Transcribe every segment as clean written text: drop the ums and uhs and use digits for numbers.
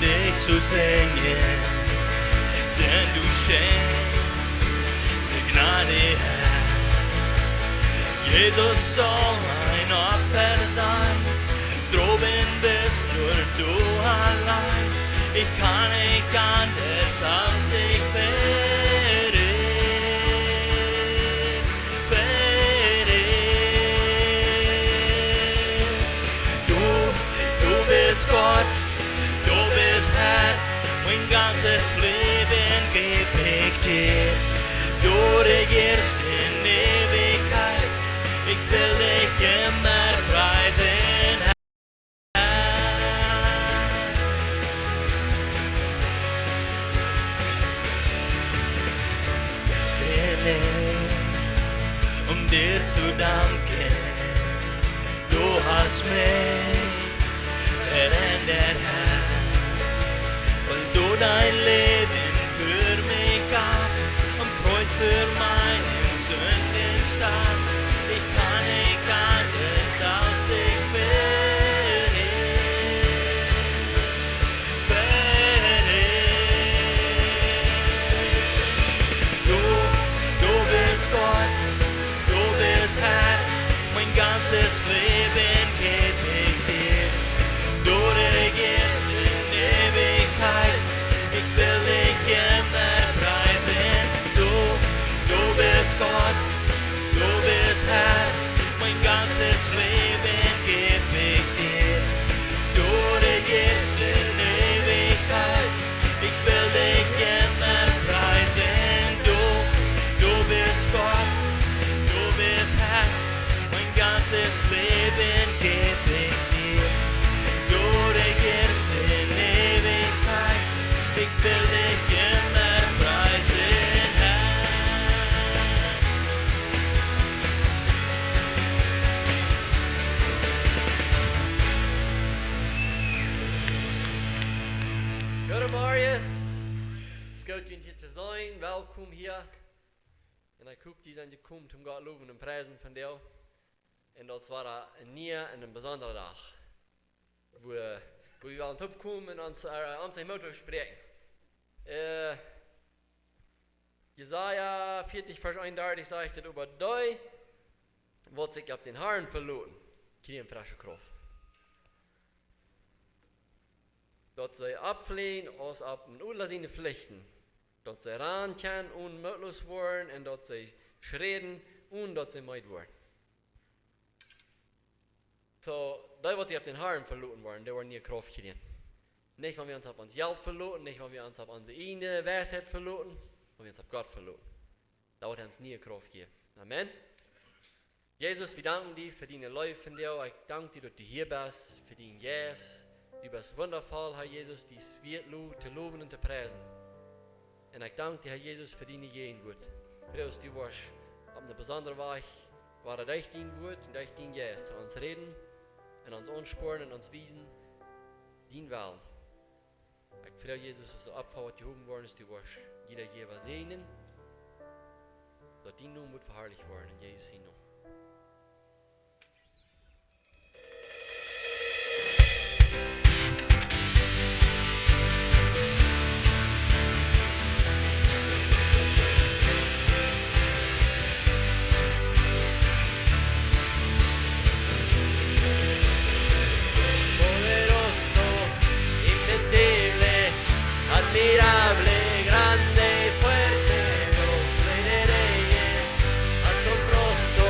dich zu singen, denn du schenkst die Gnade, Herr. Jesus soll ein Opfer sein, droben bist nur du allein. Ich kann nicht anders als dich verehren. Du bist Gott, du bist Herr, mein ganzes Leben geb ich dir. Du regierst in Ewigkeit, ich will dich immer preisen, Herr. Um dir zu danken, du hast mich verändert, Herr, weil du dein Leben für mich gabst und Kreuz für meinen Sünden starrst. Ich kann nicht anders als dich Du bist Gott, du bist Herr, mein ganzes Leben geb ich dir. Du regierst in Ewigkeit, ich will dich immer preisen. Du bist Gott, du bist Herr, mein ganzes Leben geb ich dir. Du regierst in Ewigkeit, ich will dich immer preisen. Du bist Gott, du bist Herr, mein ganzes Leben geb ich dir. Du regierst in Ewigkeit, ich will dich immer preisen, Herr. Guten Morgen, es ist gut, hier zu sein. Willkommen hier. Und ich gucke, die sind gekommen, um Gott loben und preisen von dir. Und das war ein besonderer Tag, wo wir an den Top kommen und uns Motto sprechen. Jesaja 40, Vers 31 sagt es über die, was sich auf den Haaren verloren, kriegen frische Kraft. Dass sie abfliehen aus ab und unter seine Pflichten, dass sie ranken und mutlos werden und dass sie schreden und dass sie meid werden. So, die, was sie auf den Haaren verloren waren, die waren nie Kraft kriegen. Nicht, weil wir uns auf uns Geld verloren, nicht, weil wir uns auf unsere eigene Weisheit verloren, weil wir uns auf Gott verloren. Da wird uns nie Kraft geben. Amen. Jesus, wir danken dir für deine Liebe von dir. Ich danke dir, dass du hier bist, für dein Yes. Du bist wundervoll, Herr Jesus, dies wird zu loben und zu preisen. Und ich danke dir, Herr Jesus, für deine Gegenwart. Für das du warst auf eine besondere Weise, war durch dein Wort und durch dein Yes zu uns reden und uns anspornen und uns wiesen, dein Willen. Ich freue Jesus, dass du abfahrt gehoben worden ist, du warst jeder Geber segnen, dass dein Name wird verherrlicht worden in Jesus' Namen. Admirable, grande, fuerte, Dios Rey de Reyes, asombroso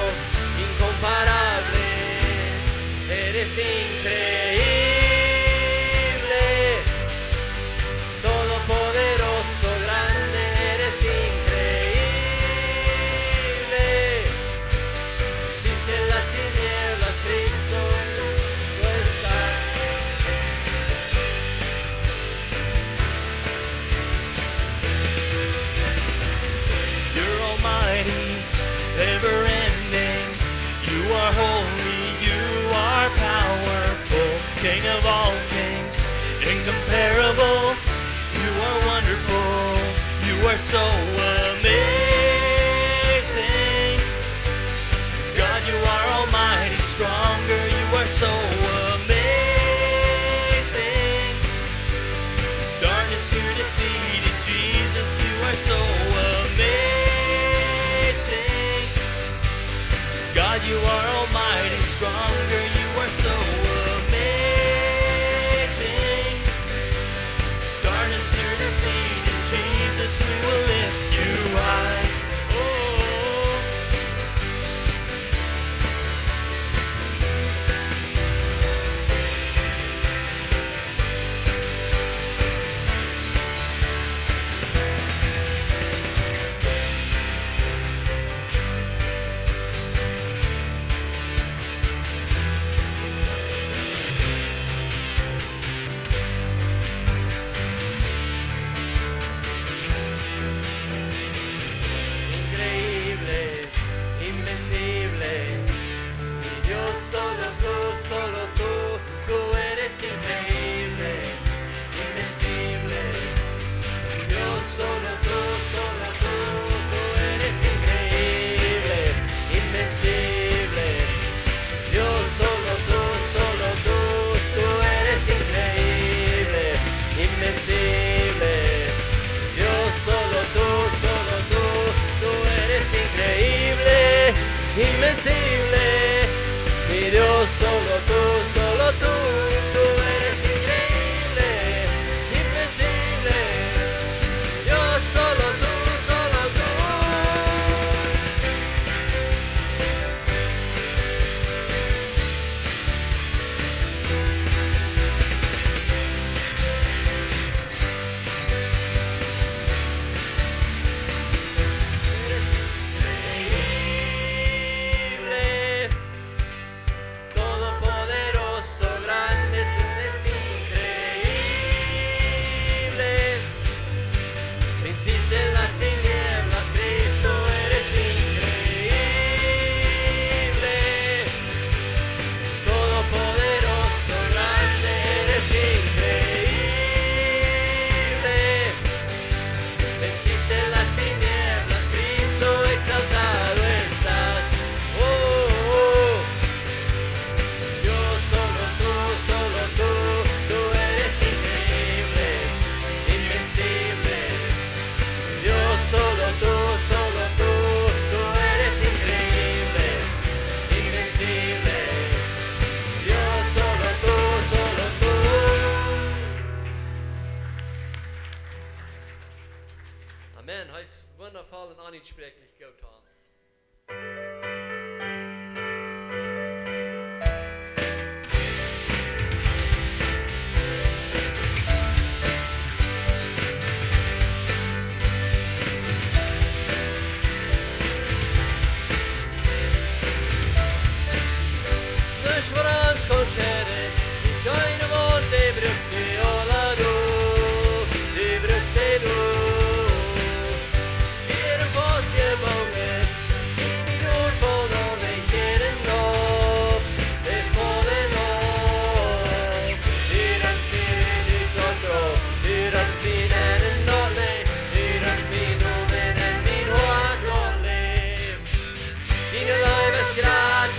Amen. Hij is wondervol en onuitspreeklich goed aan ons. Dus voor ons concerten, die keine woord, die brukt die alle door, die brukt die door. Hier een vosje bomen, die niet door van om een keer en op, die vallen op. Die runt weer in het dorp, die runt weer en een doorleef, die runt weer noemen en weer hoog doorleef. Die de luive straten.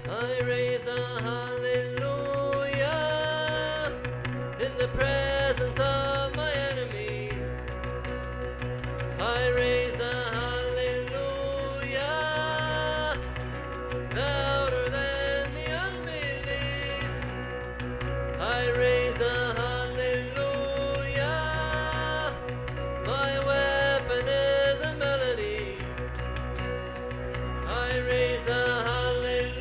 I raise a hallelujah in the presence of my enemies. I raise a hallelujah louder than the unbelief. I raise a hallelujah. My weapon is a melody. I raise a hallelujah.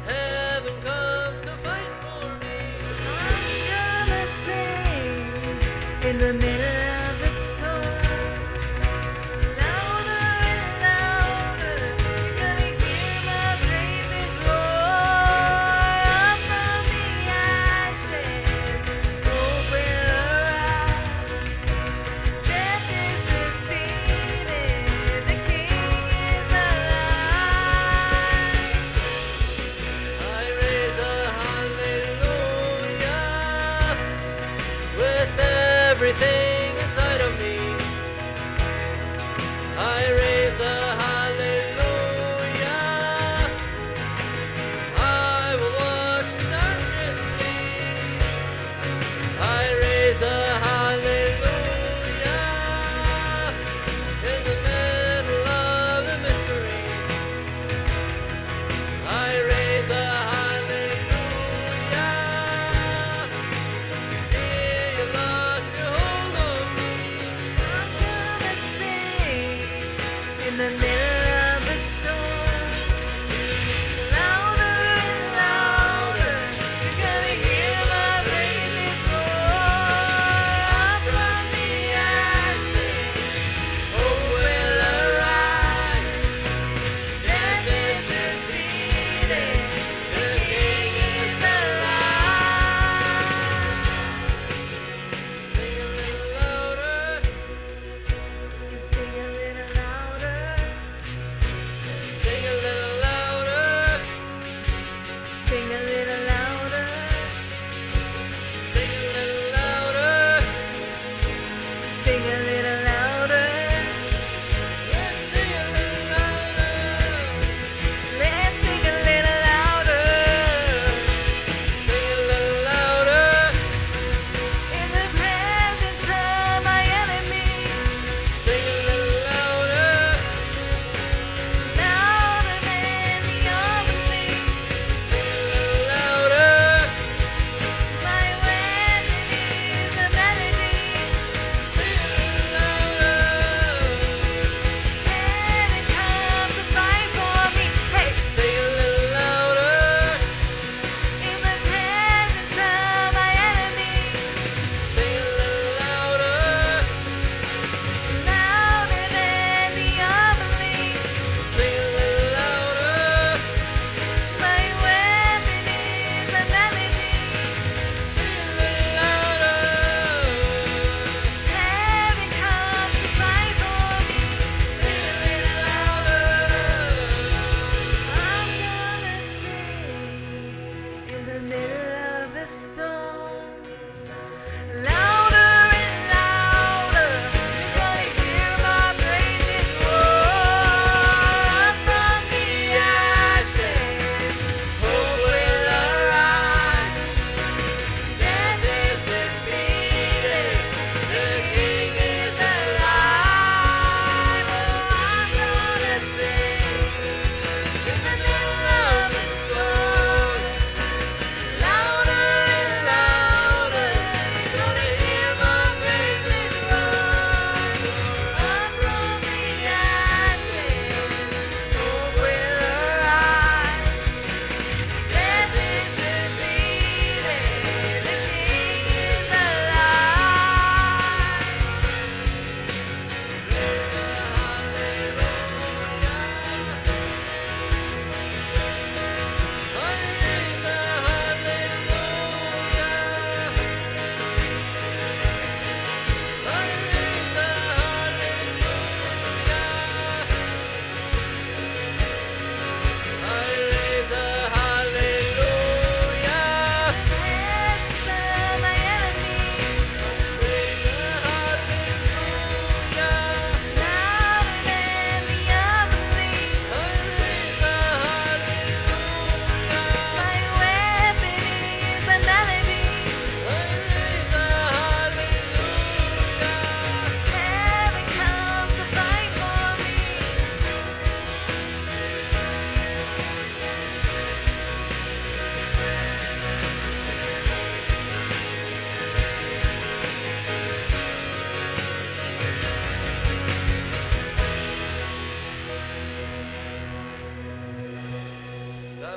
Heaven comes to fight for me.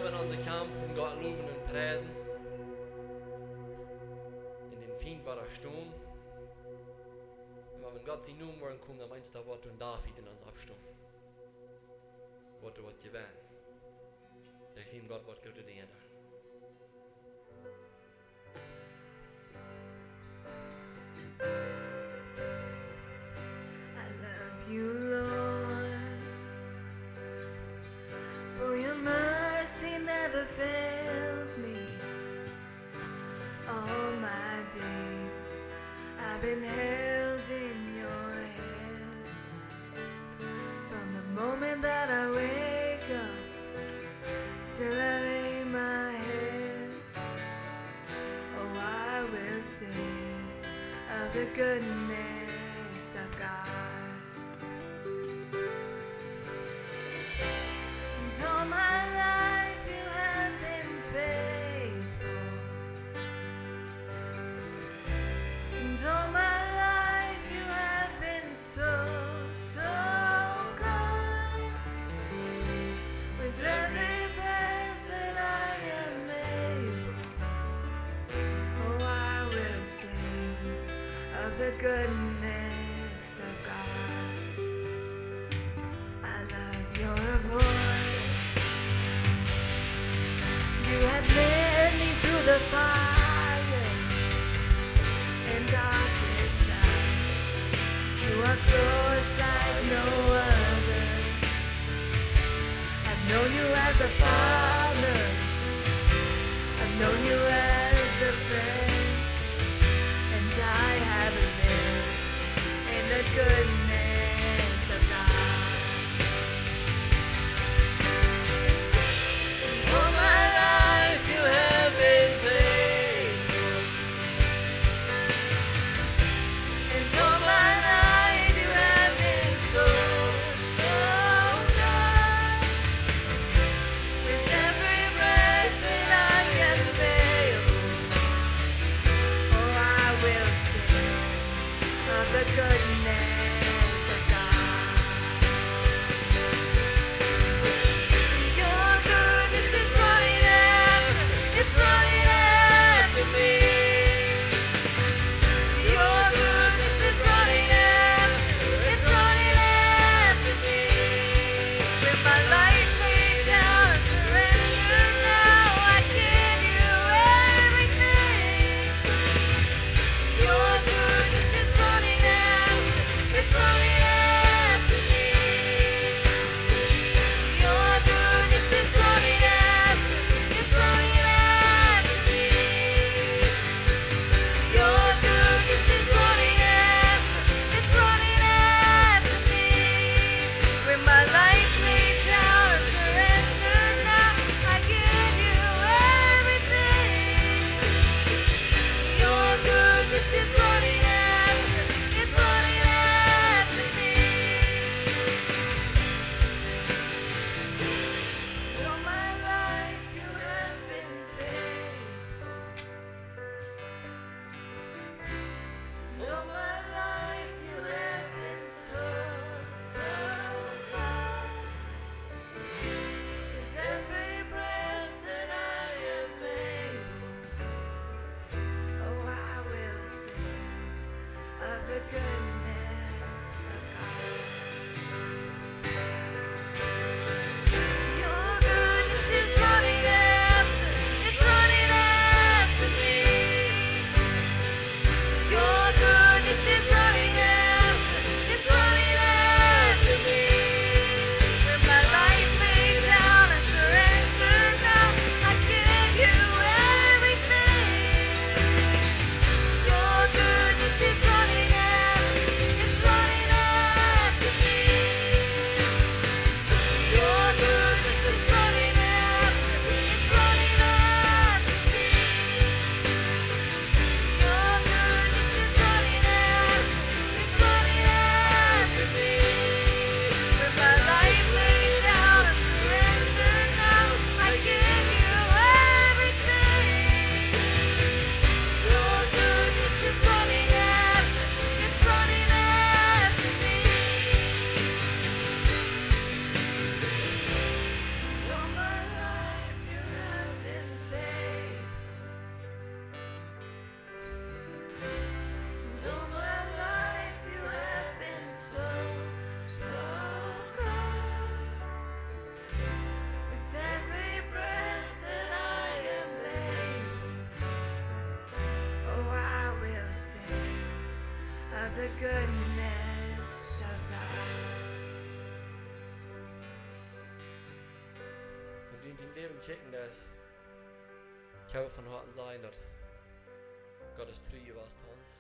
werden unsere Kampf und Gott loben und preisen. In den Feind war er stumm. Aber wenn Gott sie nun wollen kommen, dann meinst du, was du David in uns abstumm. Was du was gewählt. Der Film Gott was gute Dinge da. I love you, Lord, for your mercy never fails me. All my days I've been held in your hands. From the moment that I wake up till I lay my head, oh, I will sing of the goodness of God. And all my life you have been faithful. And all my life you have been so, so good. With every breath that I am able, oh, I will sing of the goodness of God. I love your voice. You have led me through the fire and darkest night. You are close like no other. I've known you as a father. I've known you as a friend. And I have lived in the goodness of God. All my life you have been faithful. And all my life you have been so, so good. With every breath that I am there, din leven checken, dat ik hou van harten zijn dat God is trouw was ons.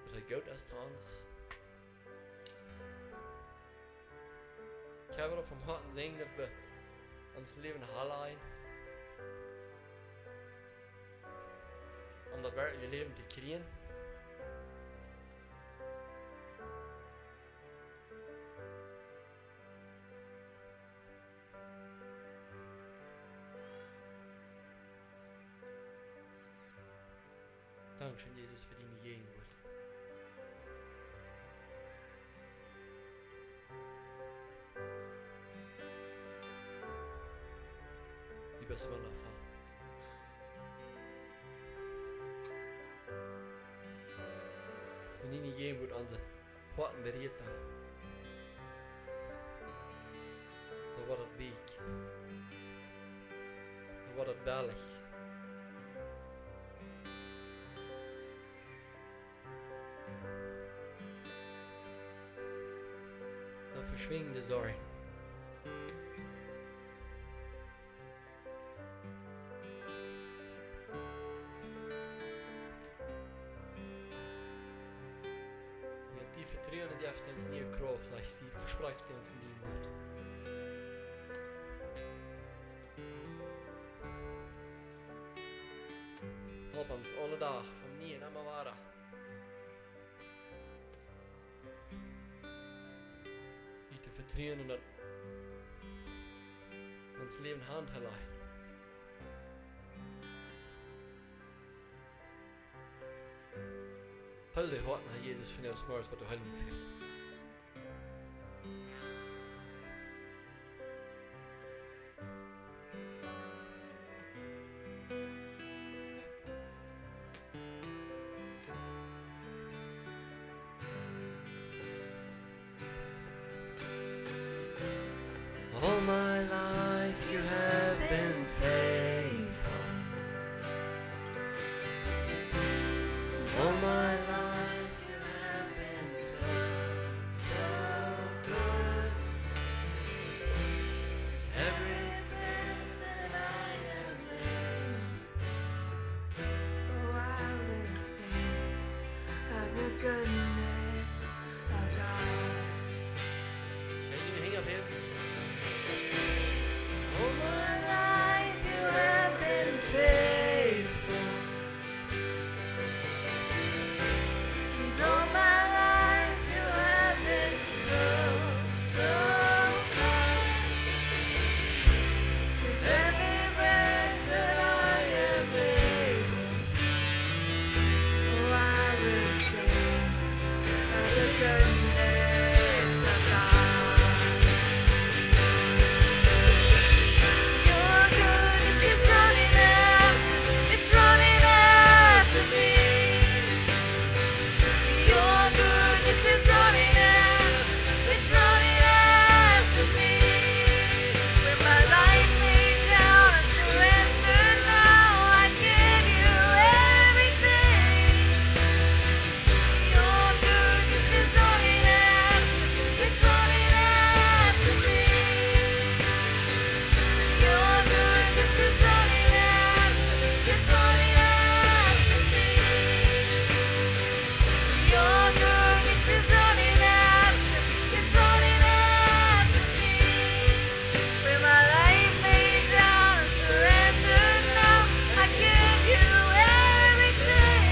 Dat hij goed is ons. Ik heb erop van harten zeggen dat we ons leven hallein. Om dat werkelijke leven te creëren. Dankeschön, Jesus, für deine Gegenwart. Du bist wundervoll. Wenn deine Gegenwart unsere Worten berührt dann wordt het week. Dan wordt het bellig. Dan verschwingen de zorgen. Met die vertrouwen die heeft ons niet kracht, zegt die verspreekt ons niet meer. Help ons alle dag van nie naar Mawara. Die te vertrouwen dat ons leven hand te leiden. Hul de hart naar Jezus van jou smaars wat de hulp vindt. All my life you have been faithful. All my life you have been so, so good. Every breath that I am in, Oh, I will sing of the goodness of God. Can you hang up here? All my life you have been faithful. And all my life you have been so, so kind. With every breath that I am able, oh, I will sing of the goodness of God. Your goodness is running after, it's running after me. Your goodness is running after, it's running after me. With my life laid down and surrendered now, I give you everything. Your goodness is running after, it's running after me. Your goodness is running after, it's running after me. Your goodness is running after, it's running after me. With my life laid down and surrendered now, I give you everything.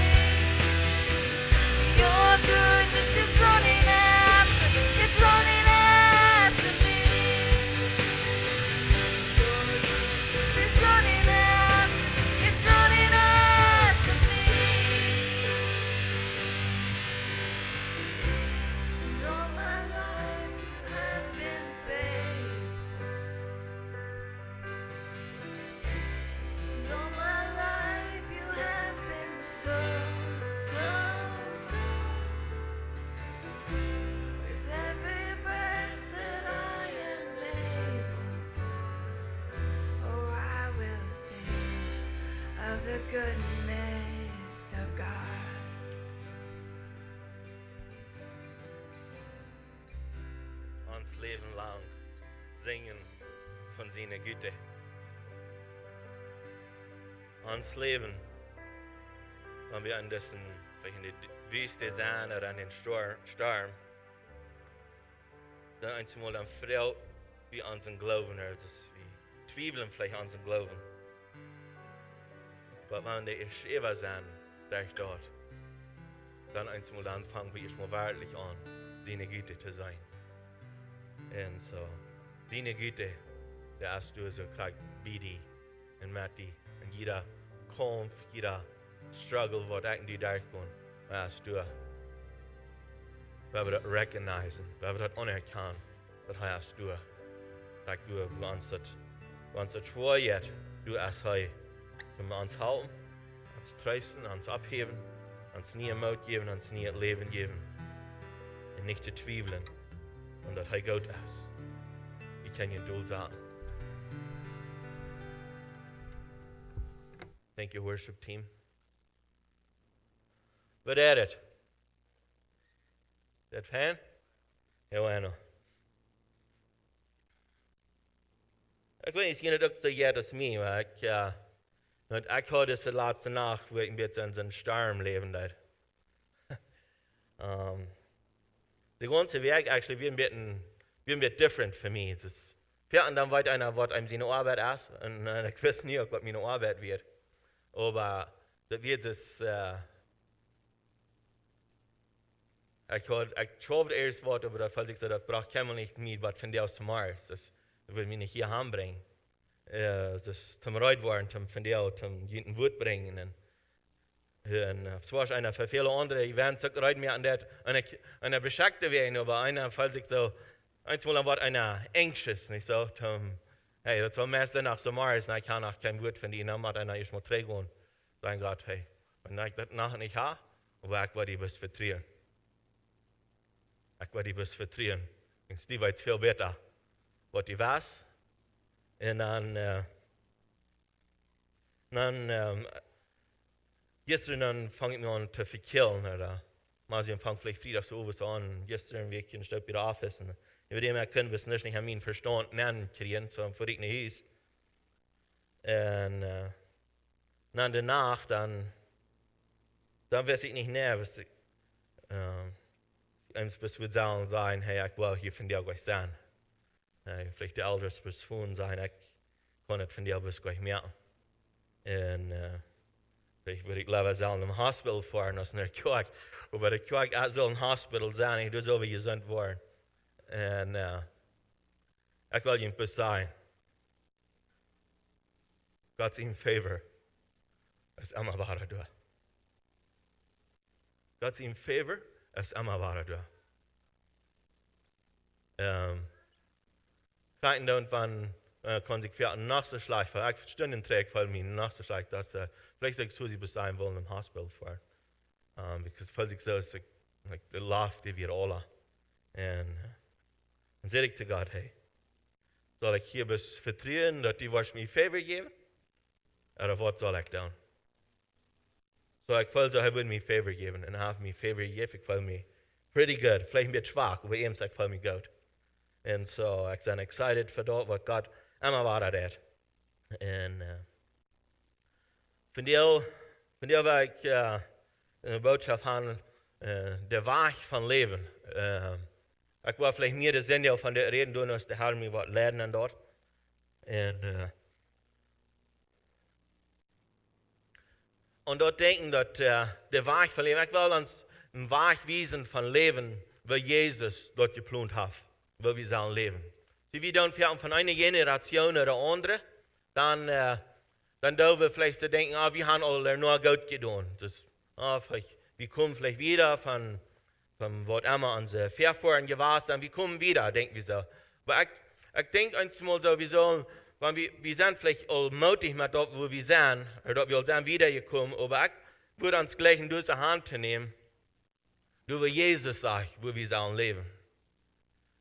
Your goodness is running after, it's running after me. Your goodness is running after, it's running after me. And all my life you have been faithful. And all my life you have been so, so good. With every breath that I am able, oh, I will sing of the goodness of God. Ons leven lang zingen von seiner Güte. Ans Leben, wenn wir an dessen, vielleicht in der Wüste sind oder an den Sturm, dann einmal dann Frau wie unseren Glauben, also wie zweifeln vielleicht unseren Glauben. Aber wenn die Ewa sind, gleich dort, dann einmal dann fangen wir erstmal wirklich an, seine Güte zu sein. Und so, seine Güte, der hast du so kriegt Bidi und Matti und jeder Kampf, jeder Struggle, was eigentlich durchgehen, hast du. Weil wir das recognizen, weil wir das anerkennen, das hast du. Sag du, wenn es das schwer wird, du als Hei, wenn wir uns halten, uns trösten, uns abheben, uns nie Mut geben, uns nie Leben geben. Und nicht zu zweifeln, und das Hei Gott ist. Ich kann dir Duld sagen. Thank you, worship team. Wat is het? Is dat fijn? Ja, bueno. Ik weet niet, of dat jij dat mij, maar ik had dus de laatste nacht, waar ik een beetje in zo'n storm leven deed. De ganze Weg actually wie ein bisschen different für mich. Und dann weiß einer, was einem seine Arbeit ist, und ich weiß nie, was meine Arbeit wird. Aber das wird es, ich glaube erst was, aber das fällt sich so, das braucht keiner nicht mit, was von dir aus zum Mars. Das will mich nicht hier herbringen. Das zum Reit worden, von dir zum jeden Wut bringen. Und es war einer für viele andere Events, so reiten mir an der, einer Beschäftigte werden, aber einer fällt sich so, einmal war einer anxious, nicht so, hey, das war meistens nach so Mars, ich kann auch kein Wort von dir, dann hat einer erstmal trägen. Sagen Gott, hey, wenn ich das nachher nicht habe, aber ich werde die bis vertrieren. Ich werde die bis vertrieren. Und die weiß viel besser, was die weiß. Und dann gestern fange ich mir an zu verkillen, oder? Mal sie fangen vielleicht Freitag so was an. Gestern wir können stehen bei der Office. Und über dem her können wir es nicht an meinen Verstand nennen kriegen, so für ich nicht ist. Und dann danach, dann weiß ich nicht mehr, was ich, eins bis wir sagen, hey, ich will hier von dir gleich sein. Vielleicht der ältere bis von sein, ich kann nicht von dir bis gleich merken. Und vielleicht würde ich lieber sagen, im Hospital fahren als in der Kirche. Aber der Kirche soll ein Hospital sein, ich soll wie gesund werden. Und ich will ihm bis sein. God's in favor. Es immer weiter da. God's in favor, es immer weiter da. Kleinen und wann kann sich für einen nächsten Schlag, weil ich Stunden träge, weil mir ein nächster Schlag, dass vielleicht sag ich so, sie bis sein wollen im Hospital fahren. Because falls ich so, ist like the laugh, die wir alle. Und dann sage ich zu Gott, hey, soll ich hier bis vertrauen, dass die was mir Favor geben? Oder was soll ich tun? So ich will so, er würde mir Favor geben. Und er hat mir Favor gegeben, ich will mir pretty good. Vielleicht ein bisschen schwach, aber ihm sagt, ich will mir gut. Und so, ich bin excited für das, was Gott immer weiter tut. Und von dir war ich eine Botschaft haben, der Wajch von Läwen. Ich war vielleicht nie der Sinn von der Reden tun, dass der Herr mir was lernen dort. Und dort denken, dass der Wajch von Läwen, ich will uns ein Wajchwesen von Läwen, wie Jesus dort geplant hat, wo wir sollen leben. Sie wir dann von einer Generation oder andere, dann dürfen wir vielleicht so denken, wir haben alle nur gut getan. Wir kommen vielleicht wieder von was immer unsere Vorfahren gewesen sind, wir kommen wieder, denken wir so. Aber ich denke einmal so, wir sind vielleicht allmutig mit dort, wo wir sind, oder dort wir sind wiedergekommen, aber ich würde uns gleich in diese Hand nehmen, wo Jesus sagt, wo wir sollen leben.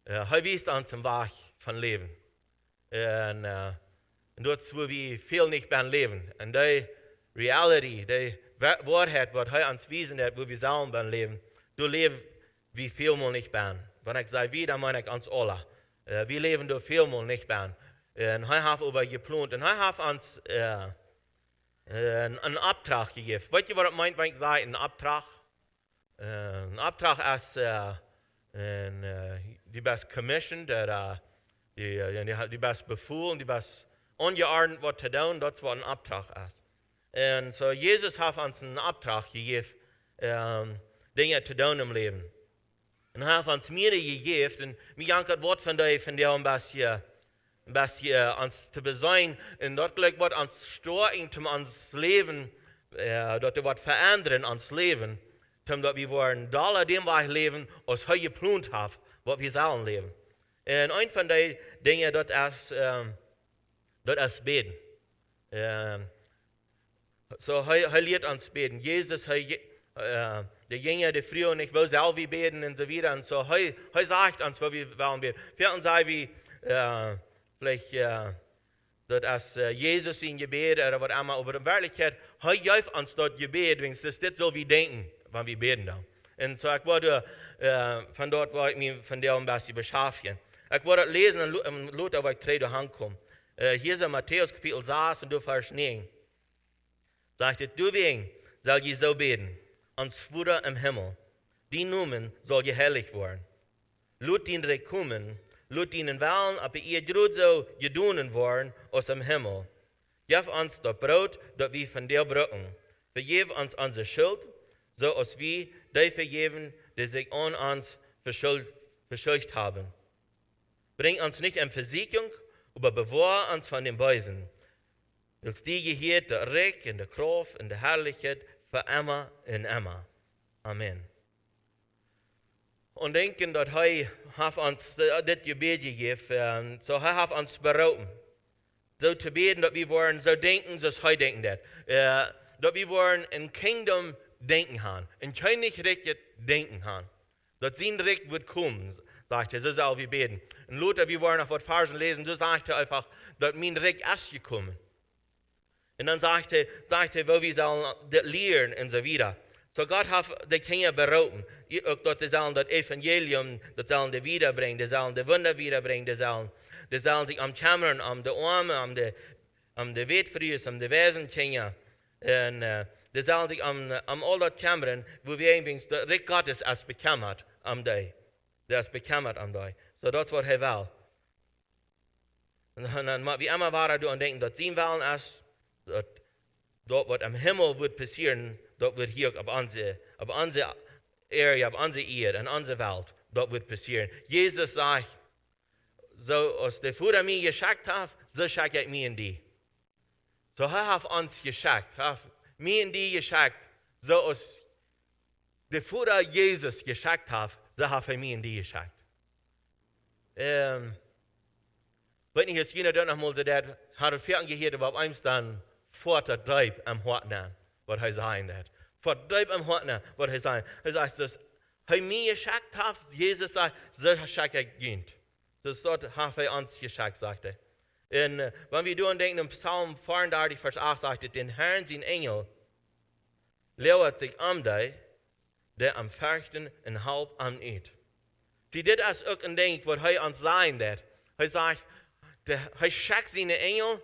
Er weist uns im Weg von Leben. Und dort, wo wir viel nicht mehr leben. Und die Reality, die Wahrheit, was er uns wiesen hat, wo wir sollen beim Leben, du lebst wie viel mal nicht mehr. Wenn ich sage wir, dann meine ich uns alle. Wir leben da viel mal nicht mehr. En hij heeft over geplant. En hij heeft ons een opdracht gegeven. Weet je wat het meint, wanneer ik zeg een opdracht? Een opdracht is die best commissioned, die best bevoelen, die best ongeordend wat te doen, dat is wat een opdracht is. En zo Jezus heeft ons een opdracht gegeven, dingen te doen im leven. En hij heeft ons meer gegeven, en mij dank het woord van die een beetje ons te bezien, en dat gelijk wat ons stoort in ons leven, dat er wat veranderen in ons leven, omdat we worden dollar dem wij leven, als hij geplant heeft, wat we zullen leven. En een van die dingen, dat is beden. So hij leert ons beden. Jezus, de jongen, de vrouw, ik wil zelf wie beden en so weiter. En so hij sagt ons, wat we willen beden. Vierten zei we, vielleicht, dat is Jezus in gebed, oder wat immer, aber in Wirklichkeit, hij geeft ons dat gebed, wens das dit so wie denken, wanneer we beden dan. En so ik word van dort, waar ik me van der een beetje beschäftigen. Ik word het lezen en Luther, waar ik 3 doorheen kom. Hier ist Matthäus Kapitel 6 und du Vers 9. Sagt es, du wegen soll je so beten, uns Vater im Himmel, die Namen soll geheiligt worden. Laat den Reich kommen, laat den Willen, aber ihr Grut so gedonen worden aus dem Himmel. Gib uns das Brot, das wir von dir brauchen. Vergib uns unsere Schuld, so als wir die vergeben, die sich an uns verschuldigt haben. Bring uns nicht in Versuchung, aber bewahr uns von dem Bösen. Als die gehört der Recht und der Kraft und der Herrlichkeit für immer und immer. Amen. Und denken, dass er uns das Gebet gegeben, so er hat uns beraten. So zu beten, dass wir wollen so denken, so er denken das. Dass wir wollen ein Kingdom denken haben, ein Königreich denken haben. Dass sein Recht wird kommen, sagt er, so soll wir beten. Und Luther, wir wollen auf was Versen lesen, so sagt er einfach, dass mein Recht ist gekommen. Und dann sagt er, wo wir sollen das lernen und so weiter. So Gott hat die Kinder beraten. Dass sie sollen das Evangelium, das sollen die wiederbringen, die sollen die Wunder wiederbringen, die sollen sich am Kämmern, am die Arme, am die Wettfries, am die Wesenkinder. Und die sollen sich am all das kämmern, wo wir irgendwie das Recht Gottes als bekämmert am die. Das bekämmert am die. So das was er will. Und dann, wie immer war er denken, dass sein Willen ist, dort, was am Himmel wird passieren, dort wird hier auf unsere Area, auf unsere Erde, in unserer Welt, dort wird passieren. Jesus sagt, so als der Vater mir geschickt hat, so schicke ich mir in die. So er hat uns geschickt, hat mir in die geschickt, so als der Vater Jesus geschickt hat, so hat er mir in die geschickt. Wenn ich jetzt jener noch mal so der hat er vierten gehört, aber auf eins dann Vater Deib am Horten, was er sagen hat. Vater Deib am Horten, was er sagen. Er sagt, dass er mir geschickt hat, Jesus sagt, so schickt er geht. Das dort hat er uns geschickt, sagt er. Und wenn wir denken, im Psalm 34, Vers 8 sagt er, den Herrn, sein Engel, lehrt sich dich, der am Fürchten und halb am Eid. Sie, das ist auch ein Ding, was er uns sagen hat. Er sagt, er schickt seine Engel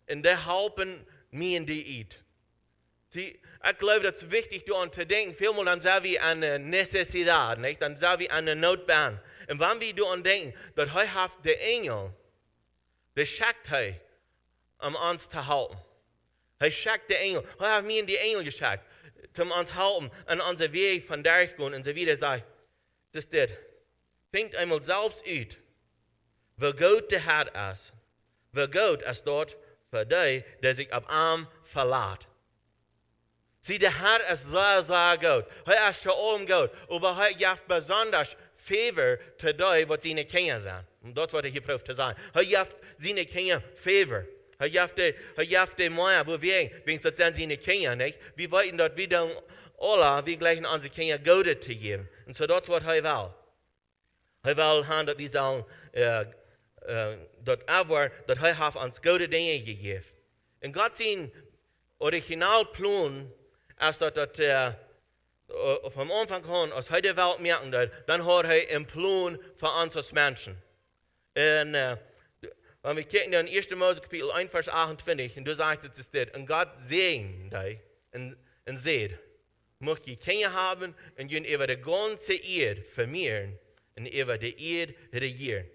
und der helfen mir in die Eid. Sie, ich glaube, das ist wichtig, daran zu denken. Vielmal dann sehen wir eine Necessidad, nicht? Dann sehen wir eine Notbahn. Und wenn wir daran denken, dass er hat der Engel, der schickt er, um uns zu halten. Er schickt der Engel. Er hat mir in die Engel geschickt, um uns zu halten, an unser Weg von durchgehen und so weiter. Sagt, das ist das. Fängt einmal selbst an, wo Gott der Herr ist. Wo Gott ist dort für die, der sich auf Arm verlässt. Sieh, der Herr ist sehr, sehr gut. Er ist schon allem gut. Aber er gibt besonders Favor zu die, was seine Kinder sind. Und das, was er hier prüft zu sagen. Er gibt seine Kinder Favor. Er gibt die Meier, wo wir, wenn das sind seine Kinder, nicht? Wir wollten dort wieder alle, wir gleichen unsere Kinder Gute zu geben. Und so das, was er will. Er will haben, dass wir sollen, dass er hat uns gute Dinge gegeben. Und Gott sein Originalplan ist, dass vom Anfang an, als er die Welt merken, dann hat er einen Plan für uns als Menschen. Und Wenn wir kijken in 1. Mose Kapitel 1, Vers 28, und du sagst es dit, und Gott sehen dich, und seht, möcht je Kinder haben, und jün über die ganze Erde vermehren, und über die Erde regieren.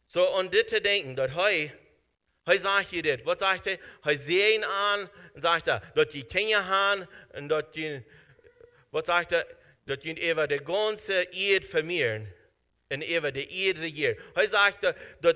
So, und das zu denken, dass heute sagt ihr das, was sagt er? Heute sehen an, und sagt er, dass die Kinder haben, und dass die, was sagt er? Dass die über die ganze Erde vermehren, und über die Erde regieren. Heute sagt er, dass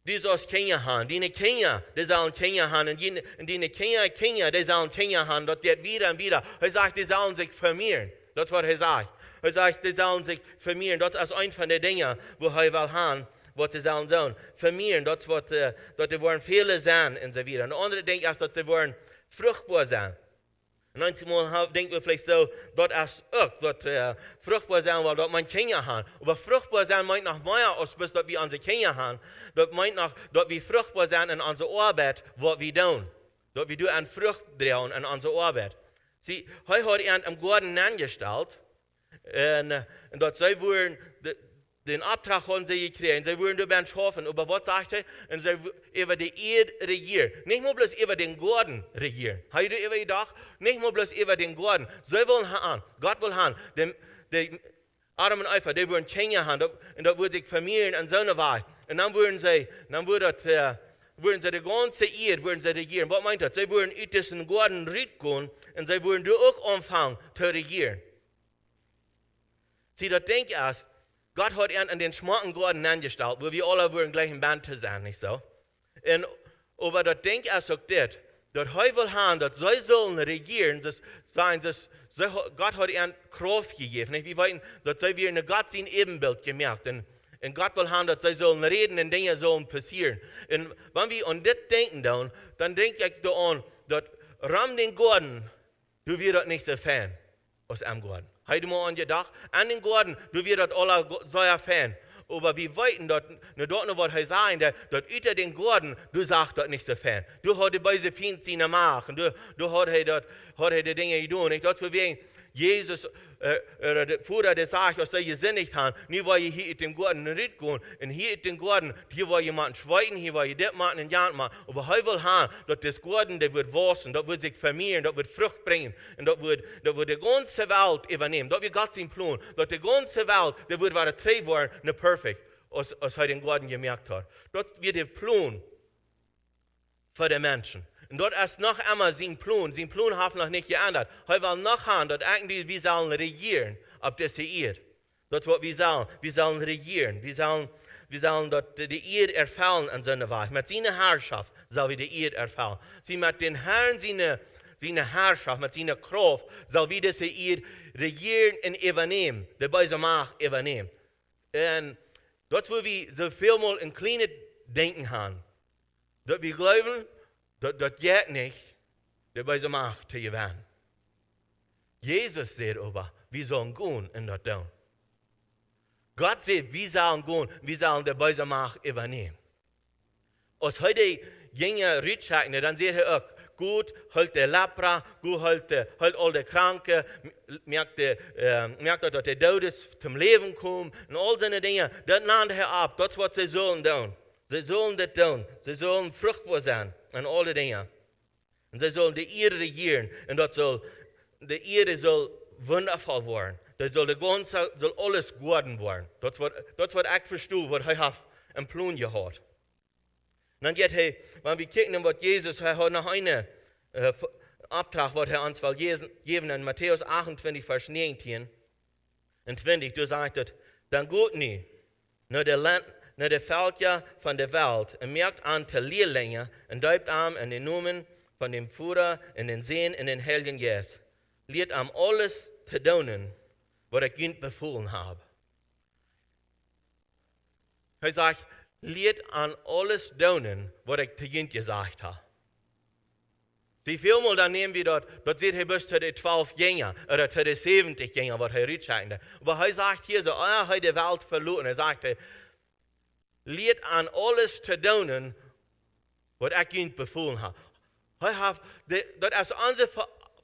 die sollen Kinder haben, die Kinder, die sollen Kinder haben, und die Kinder, die sollen Kinder haben, das wird wieder und wieder. Er sagt, die sollen sich vermehren. Das ist, was er sagt. Er sagt, die sollen sich vermehren. Das ist eines von den Dingen, wo er will haben, was sie sollen tun. Vermehren, das ist, was die wollen viele sein und so weiter. Und andere denken erst, dass sie wollen fruchtbar sein. Und manchmal denken wir vielleicht so, dass es auch, dass fruchtbar sein will, dass man Kinder haben. Aber fruchtbar sein meint noch mehr, als bis, dass wir unsere Kinder haben. Das meint noch, dass wir fruchtbar sein in unserer Arbeit, was wir tun. Dass wir an Frucht drehen in unserer Arbeit. Sie, heute hat er am Garten angestellt, und dass sie wollen, den Auftrag haben sie gekriegt, sie wollen dabei schaffen, aber was sagt er? Und sie über die Erde regieren. Nicht nur bloß über den Garten regieren. Habt ihr über gedacht? Nicht nur bloß über den Garten. Sie wollen haben, Gott will haben, die Adam und Eva, die wollen Kinder haben, und das würde sich vermehren an so eine Weise. Und dann würden sie die ganze Erde regieren. Was meint das? Sie würden in diesen Garten reingehen, und sie würden da auch anfangen zu regieren. Sie, das denkt erst, Gott hat ihn an den schmacken Garten angestellt, wo wir alle würden gleich im Band sein, nicht so? Und, aber das denkt erst auch das, dass er will haben, dass sie sollen regieren, Gott hat ihnen Kraft gegeben. Nicht? Wir wissen, dass sie wieder in Gott sein Ebenbild gemerkt. Und Gott will haben, dass sie sollen reden und Dinge sollen passieren. Und wenn wir an das denken, dann denke ich daran, dass Ram den Garten, du wirst das nicht so Fan aus einem Garten. Heute mal an gedacht, an den Garten, du wirst das alle so Fan. Aber wir wissen, dass dort noch was sagt, dass über den Garten, du sagst das nicht so Fan. Du hast die beise Feindsinn machen, du hast die Dinge getan. Ich dachte, wegen Jesus, der Vater, der sagt, dass sie gesinnigt haben, nie war ihr hier in den Garten nicht gehen. Und hier in den Garten, hier war jemand schweigen, hier war ihr das machen und das machen. Aber heute will haben, dass das Garten, der wird wachsen, das wird sich vermehren, das wird Frucht bringen. Und das wird die ganze Welt übernehmen. Das wird Gott sein Plan. Dass die ganze Welt, der wird wieder treu werden, nicht perfekt, als er den Garten gemerkt hat. Das wird der Plan für die Menschen. Und dort ist noch einmal sein Plan. Sein Plan hat noch nicht geändert. Er will noch haben, dass irgendwie wir sollen regieren auf dieser Erde. Das ist, was wir sollen. Wir sollen regieren. Wir sollen die Erde erfüllen an seiner Weise. Mit seiner Herrschaft soll wir die Erde erfüllen. Sie mit den Herrn seine Herrschaft, mit seiner Kraft, soll wir diese Erde regieren und übernehmen. Die böse Macht übernehmen. Und das, wo wir so viel mal ein kleines Denken haben. Dass wir glauben, das geht nicht, die böse Macht zu gewinnen. Jesus sagt aber, wir sollen gehen in das tun. Gott sagt, wir sollen gehen, wir sollen die böse Macht übernehmen. Als heute Jünger rückchecken, dann sagt er auch, gut, halt der Lepra, gut, halt all die Kranken, merkt, dass der Todes zum Leben kommt und all seine Dinge, das nennt er ab, das ist, was sie sollen tun. Sie sollen das tun, sie sollen fruchtbar sein an alle Dinge. Und sie sollen die Erde regieren und die Erde soll wundervoll werden. Das soll alles geworden werden. Das ist, was ich verstehe, was er im Plan gehabt. Und dann geht er, wenn wir gucken, was Jesus hat noch einen Auftrag, was er uns will geben in Matthäus 28, Vers 19 und 20, du sagst, dann geht nicht, nur der Land, naar de Völker van de Welt en merkt aan te Leerlinge en deupt aan in den Namen von dem Vater en den Sohn en den Heiligen Geist. Leert am alles te doen wat ik jullie befohlen habe. Hij sagt, leert aan alles doen wat ik te jullie gesagt habe. Wie vielmal dann nehmen wir dort wird er bis zu den 12 Jünger oder zu den 70 Jünger, was er rückschreibt. Aber er sagt hier so, er hat die Welt verloren. Er sagt, leert an alles zu tun, was ich ihnen befohlen habe. Das ist unsere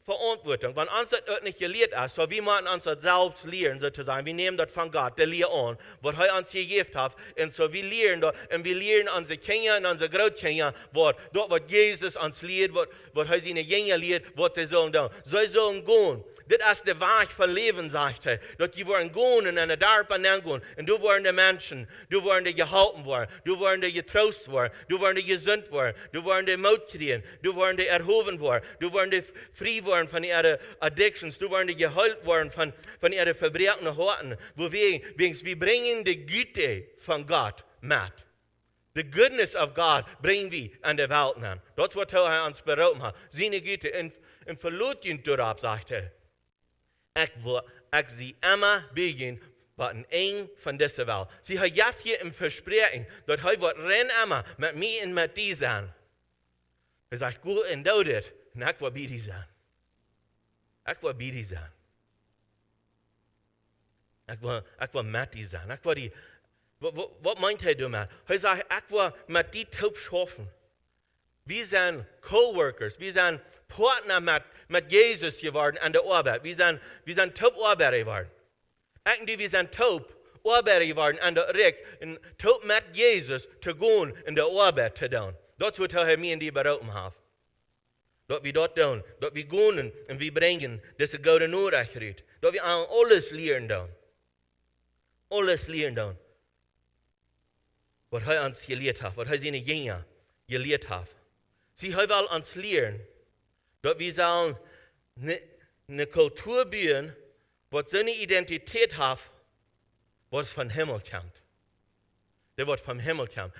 Verantwortung. Wenn uns das nicht gelehrt ist, so wir müssen uns das selbst lernen, sozusagen. Wir nehmen das von Gott, der Lehre an, was er uns gegeben hat. Und so wir lernen das, und wir lernen unsere Kinder und unsere Großkinder, was Jesus uns lehrt, was er seine Jünger lehrt, was sie sollen tun. Sie sollen gehen. Das ist der Weg von Leben, sagt er. Dass die wollen gehen und eine Darpa gehen. Und du wollen die Menschen, du wollen die gehalten werden, du wollen die getrost werden, du wollen die gesund werden, du wollen die Mut kriegen, du wollen die erhoben werden, du wollen die frei werden von ihren Addictions, du wollen die geheilt werden von ihren Verbrechen Horten. Wir bringen die Güte von Gott mit. The goodness of God bringen wir an der Welt an. Das ist, was er uns beraten hat. Seine Güte. Und verlot ihn darauf, sagt er. Ich sie immer begen, was ein von dieser Welt. Sie hat jetzt hier im Versprechen, dass er wird rennen immer mit mir und mit dir sein. Er sagt, gut und dauert, und ich will bei dir sein. Ich will bei dir sein. Ich will mit dir sein. Was meint er damit? Er sagt, ich will mit dir taub schaffen. Wir sind Coworkers, wir sind Partner mit Jesus geworden an der Arbeit. Wir sind taub Arbeiter geworden. Eigentlich wir sind taub Arbeiter geworden an der Recht, und taub mit Jesus zu gehen in der Arbeit zu tun. Das wird er mir in die beraten haben. Dass wir dort tun, dass wir gehen und wir bringen diese gute Nachricht. Dass wir alles lernen tun. Alles lernen tun. Was er uns gelehrt hat, was er seine Jünger gelehrt hat. Sie will uns lernen, dass wir sollen eine Kultur bauen, was so eine Identität hat, was vom Himmel kommt. Der wird vom Himmel kommen.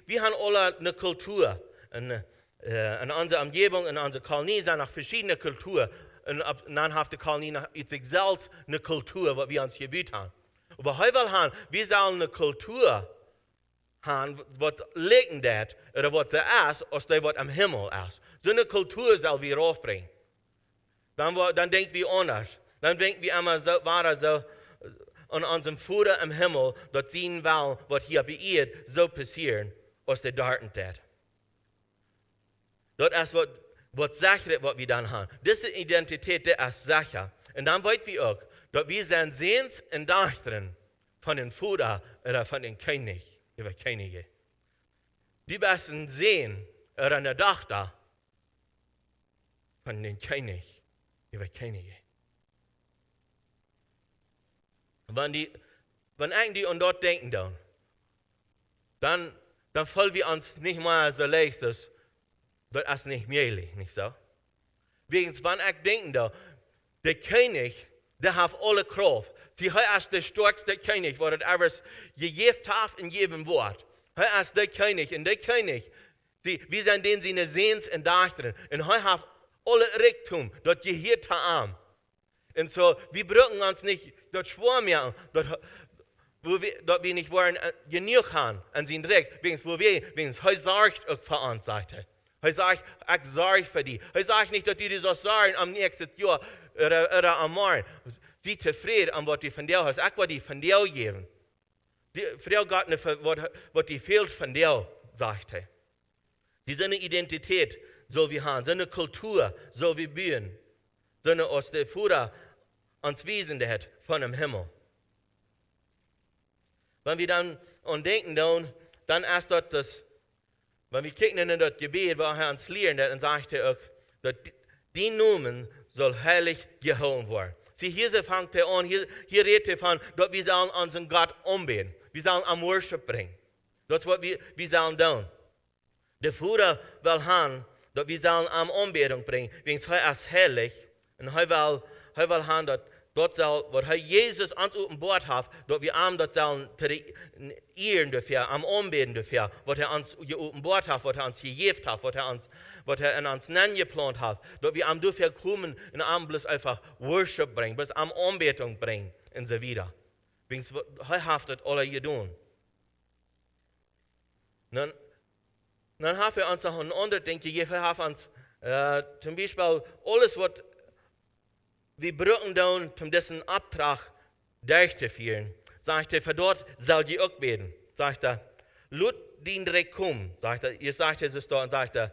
Wir haben alle eine Kultur. In unserer Umgebung, in unserer Kolonie sind noch verschiedene Kulturen. Und dann hat die Kolonie sich selbst eine Kultur, was wir uns gebiet haben. Aber heute haben wir sollen eine Kultur haben, was liegen dat, oder was sie ist, als das, was am Himmel ist. So eine Kultur soll wir aufbringen. Dann denken wir anders. Dann denken wir immer so, an unserem Vater im Himmel, dass sehen will, was hier bei ihr so passieren, als der dort dat. Das ist, was sicher, was wir dann haben. Diese Identität, die ist sicher. Und dann weit wir auch, dass wir sind Sehens und Dachtern von den Vater oder von den König. Über Könige. Die besten sehen oder eine Tochter von den König über Könige. Wenn eigentlich an dort denken dann fallen wir uns nicht mal so leicht, das ist nicht möglich, nicht so? Wegen, wenn ich denke der König, der hat alle Kraft. Sie ist der stärkste König, was er ever gegeben hat in jedem Wort. Er ist der König, und der König, wir sind den seine Sehens und Dachtern. Und er hat alle Reichtum, das gehört haben. Und so, wir brauchen uns nicht das schwor mehr, dass wir nicht wollen, genug haben an sein Recht, wegen er sorgt auch für uns, sagt er. Er sagt, ich sorge für die. Er sagt nicht, dass die das so sagen am nächsten Jahr oder am Morgen. Sie zufrieden an was die von dir hast. Ich will die von dir geben. Frau Gott nicht, was die fehlt von dir, sagt er. Die so eine Identität soll wir haben, so eine Kultur soll wir bauen. So eine aus der Vater uns Wesen hat von dem Himmel. Wenn wir dann an denken, dann erst dort das, wenn wir kicken in das Gebet, wo er uns lernt, dann sagt er auch, dass die Namen soll heilig gehalten werden. Sie, hier fängt er an, hier redet er von, dass wir sollen unseren Gott anbeten. Wir sollen am Worship bringen. Das ist, was wir sollen tun. Der Vater will haben, dass wir sollen am Anbetung bringen, wegen er ist heilig. Und er will haben, dass dort soll, was Jesus uns offenbart hat, dass wir am dort sollen ehren dafür, am Anbeten dafür, was uns offenbart hat, was uns gegeben hat, was in uns geplant hat, dass wir am dafür kommen und am bloß einfach Worship bringen, bloß am Anbetung bringen und so weiter. Wegen hat das alle getan. Dann haben wir uns noch ein anderes Ding gegeben, wir haben uns zum Beispiel alles, was wir brauchen dann, um diesen Abtrag durchzuführen. Sagt er, für dort soll die auch beten. Sagt er, lut den direkt kommen. Sagt er, ihr sagt es dort und sagt er,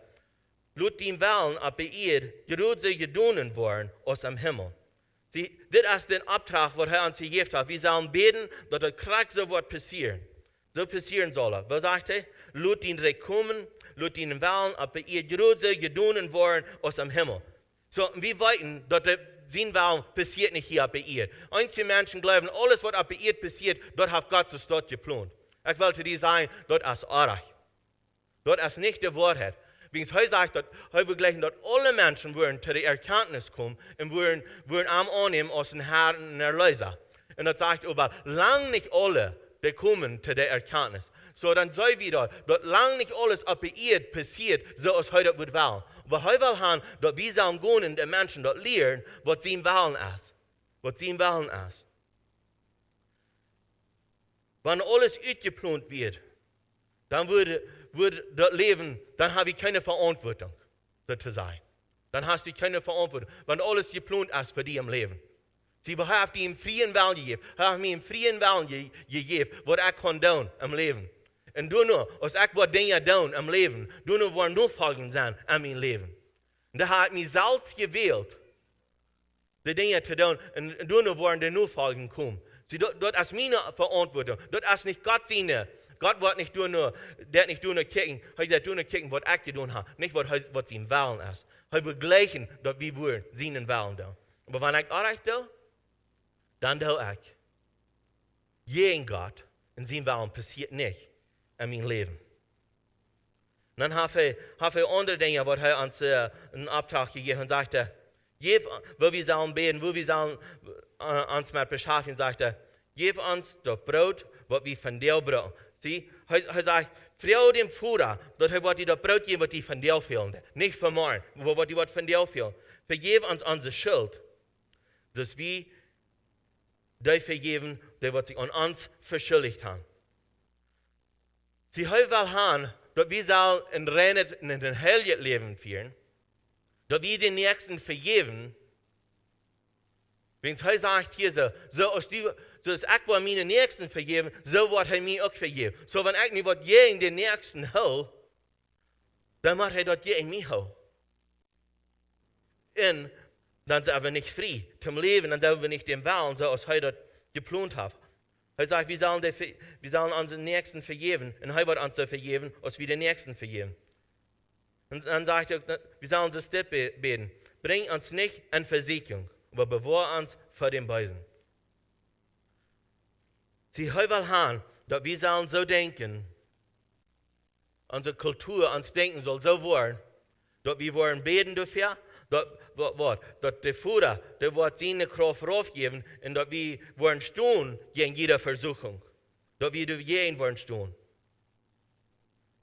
Lut den Wellen ab bei ihr, gerut sie gedonen worden aus dem Himmel. Sie, das ist der Auftrag, was er uns gegeben hat. Wir sollen beten, dass das Krieg so wird passieren. So passieren soll. Was sagt er? Lut den Reich kommen, lut den Wellen ab bei ihr, gerut sie gedonen worden aus dem Himmel. So, wir weiten, dass der Wellen passiert nicht hier ab bei ihr. Einige Menschen glauben, alles, was ab bei ihr passiert, dort hat Gott es dort geplant. Ich wollte dir sagen, dort ist Arach. Dort ist nicht die Wahrheit. Wegen heute sagt, dass heute gleich, dass alle Menschen würden zu der Erkenntnis kommen und würden am annehmen aus dem Herrn und Erlöser. Und das sagt aber, lang nicht alle, die kommen zu der Erkenntnis. So, dann sei wieder, dass lang nicht alles ab bei ihr passiert, so als heute wird wollen. Aber heute will haben, dass wir sollen gehen und die Menschen dort lernen, was sie wollen ist. Was sie wollen ist. Wenn alles ausgeplant wird, dann würde das Leben, dann habe ich keine Verantwortung, sozusagen. Dann hast du keine Verantwortung, wenn alles geplant ist für dich im Leben. Sie haben dir im freien Willen gegeben, haben mir im freien Willen gegeben, was ich kann tun im Leben. Und du nur, als ich was Dinge tun im Leben, du nur wollen Nachfolgen sein in meinem Leben. Und da hat mich selbst gewählt, die Dinge zu tun, und du nur wollen die Nachfolgen kommen. Sie, dort ist meine Verantwortung, dort ist nicht Gott seine. Gott wird nicht nur kicken, er nur kicken, was ich getan habe, nicht was sein Willen ist. Er will gleichen, dass wir wollen, seinen Willen tun. Aber wenn ich auch tue, dann tue ich. Gegen Gott und sein Willen passiert nicht in meinem Leben. Und dann habe ich andere Dinge, was er uns einen Auftrag gegeben hat und sagte, wo wir sollen beten, wo wir sollen uns mit beschäftigen, sagte, gib uns das Brot, was wir von dir brauchen. Sie, er sagt, freu dem Vater, dass er dir das Brot geben, was die von dir fehlen. Nicht von morgen, was die von dir fehlen. Vergib uns unsere Schuld, dass wir die vergeben, die was sich an uns verschuldigt haben. Sie will haben, dass wir sollen ein reines und ein heiliges Leben führen, dass wir den Nächsten vergeben. Wenn er sagt hier so als ich meine Nächsten vergeben, so wird er mir auch vergeben. So wenn ich nicht was gegen den Nächsten habe, dann macht er das gegen mich auch. Und dann sind wir nicht frei zum Leben, dann sind wir nicht dem Willen, so als er das geplant hat. Er sagt, wir sollen unseren Nächsten vergeben, und er wird uns so vergeben, als wir den Nächsten vergeben. Und dann sagt er, wir sollen das beten. Bring uns nicht in Versicherung, aber bewahre uns vor dem Bösen. Sie will haben, dass wir sollen so denken, unsere Kultur, unser Denken soll so werden, dass wir wollen beten dafür, dass der Vater, der wird seine Kraft raufgeben, und dass wir wollen stehen gegen jede Versuchung. Dass wir dagegen wollen stehen.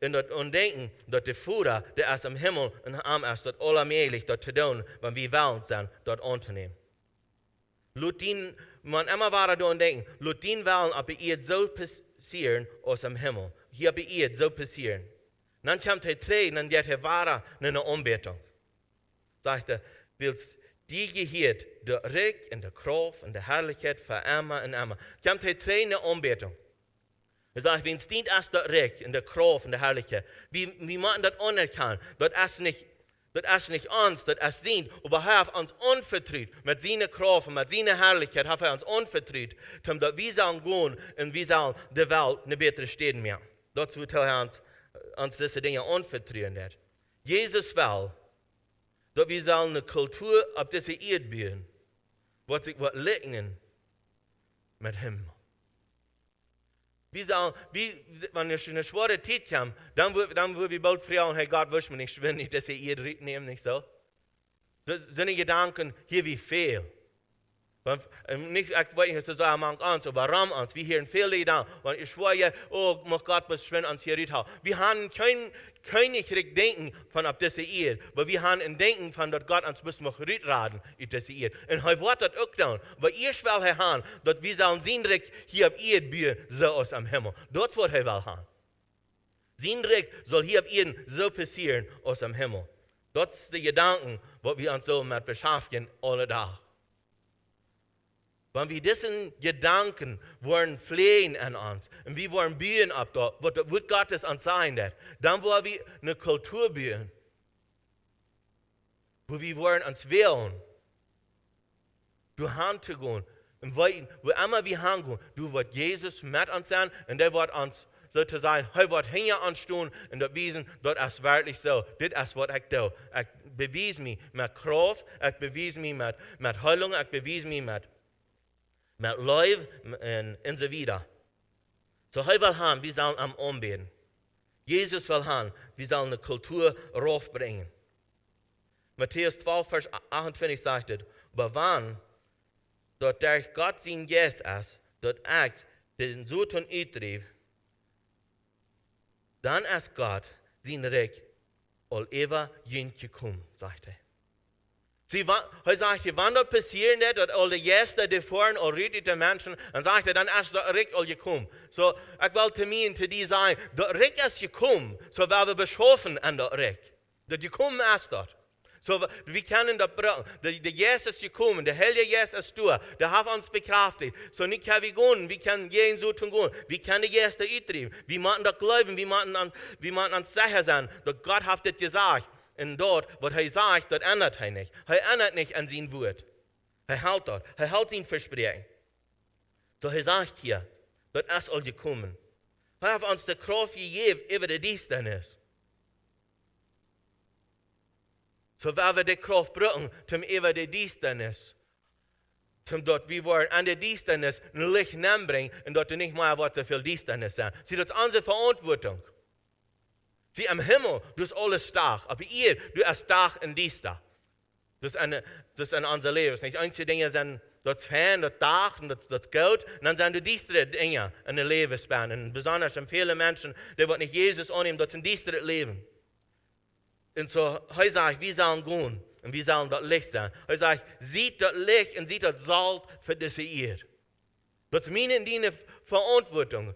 Und denken, dass der Vater, der ist im Himmel und am ist, das allermählich dort zu tun, wenn wir wollen sind, dort anzunehmen. Man immer weiter daran denken, laut den Wellen, aber ihr so passieren aus dem Himmel. Hier bei ihr so passieren. Dann kommt er drei, dann geht er weiter in eine Anbetung. Sagt er, willst die gehört, der Reich und der Kraft und der Herrlichkeit für immer und immer. Kommt er drei in eine Anbetung. Er sagt, wenn es dient ist der Reich und der Kraft und der Herrlichkeit, wir müssen das anerkennen, das ist nicht uns, das ist sein, aber er hat uns anvertraut, mit seiner Kraft und mit seiner Herrlichkeit hat er uns anvertraut, damit wir sollen gehen und wir sollen der Welt eine bessere Städte machen. Dazu hat er uns diese Dinge anvertraut. Jesus will, dass wir sollen eine Kultur auf diese Erde bauen, was sich liegen mit ihm. Wenn es eine schwere Zeit kommt, dann würden wir bald fragen, hey Gott, willst du mir nicht schwindig, dass ihr ihr nehmen, nicht so? Das sind die Gedanken, hier wie viel. Nicht, ich weiß nicht, dass sagen, man uns, aber warum uns? Wir hören viele Gedanken. Und ich schwöre, oh, muss Gott beschweren uns hier haben. Wir haben kein Denken von auf diese Erde, aber wir haben ein Denken von, dass Gott uns muss noch raten in diese Erde. Und er wird das auch tun. Aber ihr will haben, dass wir sollen sein Reich hier auf Erde bauen, so aus dem Himmel. Das wird er will haben. Sein Reich soll hier auf Erden so passieren aus dem Himmel. Das ist der Gedanken, was wir uns so mit beschäftigen alle Tag. Wenn wir diesen Gedanken wollen pflegen an uns und wir wollen bauen ab dort, was Gottes uns sein wird, dann wollen wir eine Kultur bauen, wo wir wollen uns wählen, du Hand zu gehen, im Weiten, wo immer wir hingehen, du wird Jesus mit uns sein und der wird uns sozusagen, er wird hinter uns stehen und das wiesen, das ist wirklich so, das ist, was ich tue. Ich beweise mich mit Kraft, ich beweise mich mit Heilung, ich beweise mich mit Leben und so weiter. So, er will haben, wir sollen am Anbeten. Jesus will haben, wir sollen eine Kultur raufbringen. Matthäus 12, Vers 28 sagt es, aber wann, dort der Gott sein Geist ist, dort ich den Sohn uitdreef, dann ist Gott sein Reich all ever jüngst kommen, sagt er. Er sagt, wann das passieren wird, dass alle Gäste, die vorhin all die Menschen, dann sagt er, dann ist das Reich all gekommen. So, ich will zu mir und zu dir sagen, das Reich ist gekommen, so werden wir beschaffen an das Reich. Das gekommen ist dort. So, wir können das brauchen. Der Geist ist gekommen, der Heilige Geist ist da, der hat uns bekräftigt. So, nicht können wir gehen, wir können gehen, so tun gehen. Wir können die Gäste uittreiben. Wir müssen das glauben, wir müssen uns sicher sein, dass Gott hat das gesagt. Und dort, was er sagt, das ändert er nicht. Er ändert nicht an sein Wort. Er hält das, er hält sein Versprechen. So, er sagt hier, das ist all gekommen. Er hat uns die Kraft gegeben über die Dienstnis. So werden wir die Kraft brauchen, um über die Dienstnis, dort wir wollen an der Dienstnis ein Licht hineinbringen und dort nicht mehr so viel Dienstnis sein. Sie, das ist unsere Verantwortung. Sie, am Himmel, du bist alles stark, aber ihr, du bist stark in Dienstag. Das ist in unser Leben. Nicht einzige Dinge sind das Fan, das Dach und das Geld, und dann sind diese Dinge in der Lebensspanne. Und besonders viele Menschen, die nicht Jesus annehmen, das sind diese Leben. Und so, er sagt, wir sollen gehen und wir sollen das Licht sein. Er sagt, sieht das Licht und sieht das Salz für diese Erde. Das ist meine und deine Verantwortung,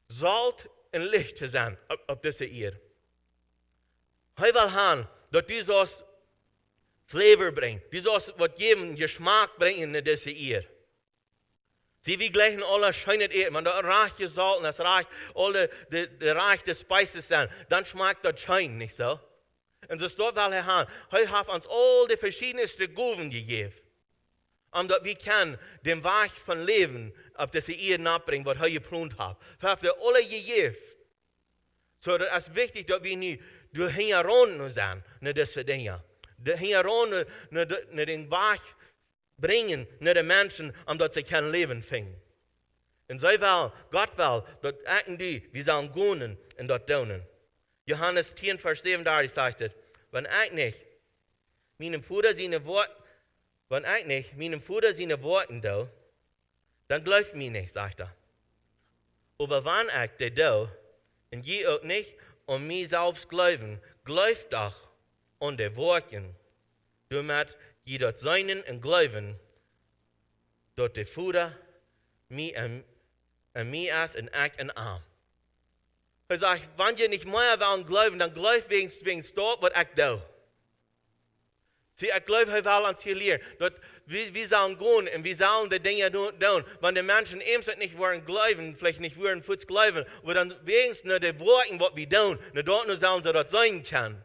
Salz und Licht zu sein auf diese Erde. Er will haben, dass du sollst Flavor bringen, du sollst was geben, Geschmack bringen in diese Erde. Sie, wir gleichen alle schöne Erde, wenn das reiche Salz und das reiche, alle die reiche Spices sind, dann schmeckt das schön, nicht so? Und das dort will er haben. Er hat uns all die verschiedensten Gaben gegeben. Und dass wir können den Weg von Leben auf diese Erde nachbringen, was er geplant hat. Er hat wir alle gegeben. So, das ist wichtig, dass wir nicht durch Hintergrund sind, nicht diese Dinge. Hintergrund nicht den Weg bringen, nicht den Menschen, dass sie kein Leben finden. Und so will, Gott will, dass ich und die, wir sollen gehen und das tun. Johannes 10, Vers 37 sagt es, wenn ich nicht meinem Vater seine Worte tue, dann glaubt mir nicht, sagt er. Aber wenn ich das tue, und je auch nicht an mich selbst glauben, glaubt doch an die Worte, damit je dort seinen und glauben, dass der Vater mir an mir ist und ich an ihm. Er sagt, wenn ihr nicht mehr wollen glauben, dann glaubt wenigstens dort, was ich tue. Sie, ich glaube, er will uns hier lehren, dass wir sollen gehen und wir sollen die Dinge tun. Wenn die Menschen ebenso nicht wollen glauben, vielleicht nicht wollen Fuß glauben, aber dann wenigstens nur die Worte, was wir tun, dort nur sollen sie das sein können.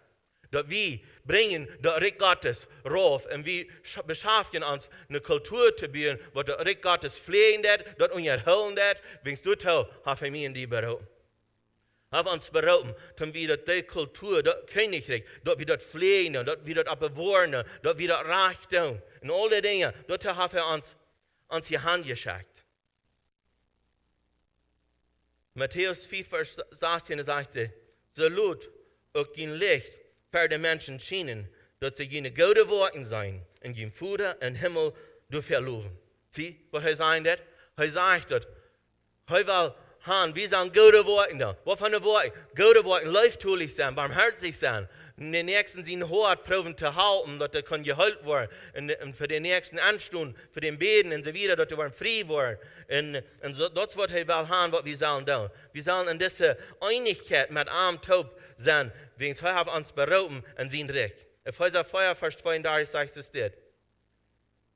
Dass wir bringen das Reich Gottes rauf und wir beschaffen uns eine Kultur zu bauen, wo das Reich Gottes pflegen wird, das uns erholen wird, wenigstens du tust, habe ich mich in die berufen. Haben uns berufen, dass wir die Kultur, das Königreich, dass wir das pflegen, dass wir das bewahren, dass wir das recht tun. Und all die Dinge, dort haben wir uns die Hand geschickt. Matthäus 4, Vers 16 sagte, so lut auch dein Licht für die Menschen schienen, dass sie jene gute Worte sein und den Vater im Himmel verloben. Sieh, was er sagt? Er sagt, er will haben, wir sollen gute Worte da. Was für eine Worte? Gute Worte, leichttulich sein, barmherzig sein. Und den nächsten seinen Hort proben zu halten, dass er gehalten werden. Und für den nächsten Anstunden, für den Beten und so weiter, dass er frei werden. Und so, das ist, was er will haben, was wir sollen tun. Wir sollen in dieser Einigkeit mit arm taub sein, wegen er hat uns berufen an sein Recht. Epheser 4, Vers 32 sagt es dort.